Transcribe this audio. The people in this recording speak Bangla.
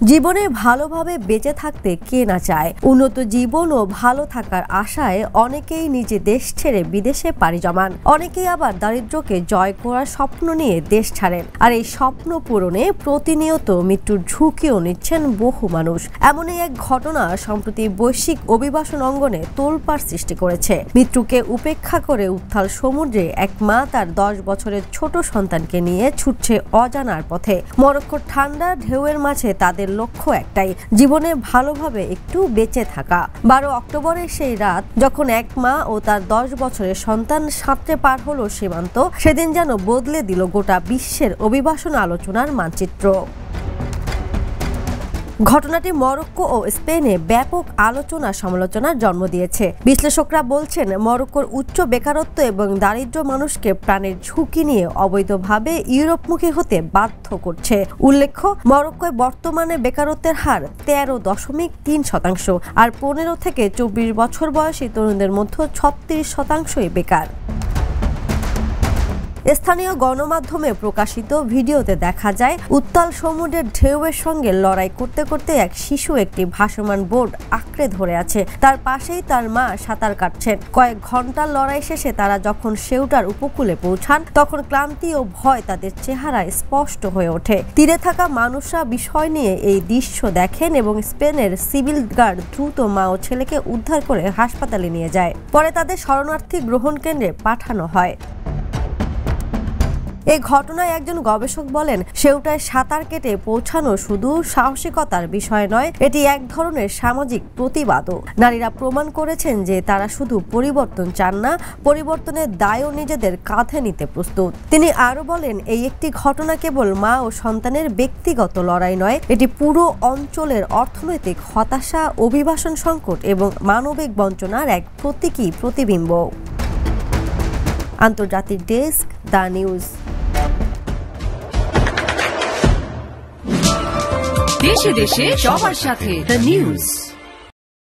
জীবনে ভালোভাবে বেঁচে থাকতে কে না চায়। উন্নত জীবন ও ভালো থাকার আশায় অনেকেই নিজে দেশ ছেড়ে বিদেশে পাড়ি জমান। অনেকেই আবার দারিদ্র্যকে জয় করার স্বপ্ন নিয়ে দেশ ছাড়েন। আর এই স্বপ্ন পূরণে প্রতিনিয়ত মৃত্যুর ঝুঁকিও নিচ্ছেন বহু মানুষ। এমনই এক ঘটনা সম্প্রতি বৈশ্বিক অভিবাসন অঙ্গনে তোলপাড় সৃষ্টি করেছে। মৃত্যুকে উপেক্ষা করে উত্তাল সমুদ্রে এক মা তার 10 বছরের ছোট সন্তানকে নিয়ে ছুটছে অজানার পথে। মরক্কোর ঠান্ডা ঢেউয়ের মাঝে তাদের লক্ষ্য একটাই, জীবনে ভালোভাবে একটু বেঁচে থাকা। 12 অক্টোবরের সেই রাত যখন এক মা ও তার 10 বছরের সন্তান সাঁতরে পার হলো সীমান্ত, সেদিন যেন বদলে দিল গোটা বিশ্বের অভিবাসন আলোচনার মানচিত্র। ঘটনাটি মরক্কো ও স্পেনে ব্যাপক আলোচনা সমালোচনার জন্ম দিয়েছে। বিশ্লেষকরা বলছেন, মরক্কোর উচ্চ বেকারত্ব এবং দারিদ্র্য মানুষকে প্রাণের ঝুঁকি নিয়ে অবৈধভাবে ইউরোপমুখী হতে বাধ্য করছে। উল্লেখ্য, মরক্কোয় বর্তমানে বেকারত্বের হার 13.3%, আর 15 থেকে 24 বছর বয়সী তরুণদের মধ্যে 36%ই বেকার। স্থানীয় গণমাধ্যমে প্রকাশিত ভিডিওতে দেখা যায়, উত্তাল সমুদ্রের ঢেউয়ের সঙ্গে লড়াই করতে করতে এক শিশু একটি ভাসমান বোট আঁকড়ে ধরে আছে। তার পাশেই তার মা সাঁতার কাটছেন। কয়েক ঘন্টার লড়াই শেষে তারা যখন সেউটার উপকূলে পৌঁছান, তখন ক্লান্তি ও ভয় তাদের চেহারায় স্পষ্ট হয়ে ওঠে। তীরে থাকা মানুষরা বিষয় নিয়ে এই দৃশ্য দেখেন এবং স্পেনের সিভিল গার্ড দ্রুত মা ও ছেলেকে উদ্ধার করে হাসপাতালে নিয়ে যায়। পরে তাদের শরণার্থী গ্রহণ কেন্দ্রে পাঠানো হয়। এই ঘটনায় একজন গবেষক বলেন, সেউটায় সাঁতার কেটে পৌঁছানো শুধু সাহসিকতার বিষয় নয়, এটি এক ধরনের সামাজিক প্রতিবাদও। নারীরা প্রমাণ করেছেন যে তারা শুধু পরিবর্তন চান না, পরিবর্তনের দায়ও নিজেদের কাঁধে নিতে প্রস্তুত। তিনি আরো বলেন, এই একটি ঘটনা কেবল মা ও সন্তানের ব্যক্তিগত লড়াই নয়, এটি পুরো অঞ্চলের অর্থনৈতিক হতাশা, অভিবাসন সংকট এবং মানবিক বঞ্চনার এক প্রতীকী প্রতিবিম্ব। আন্তর্জাতিক ডেস্ক, দ্য নিউজ। দেশে দেশে সবার সাথে দ্য নিউজ।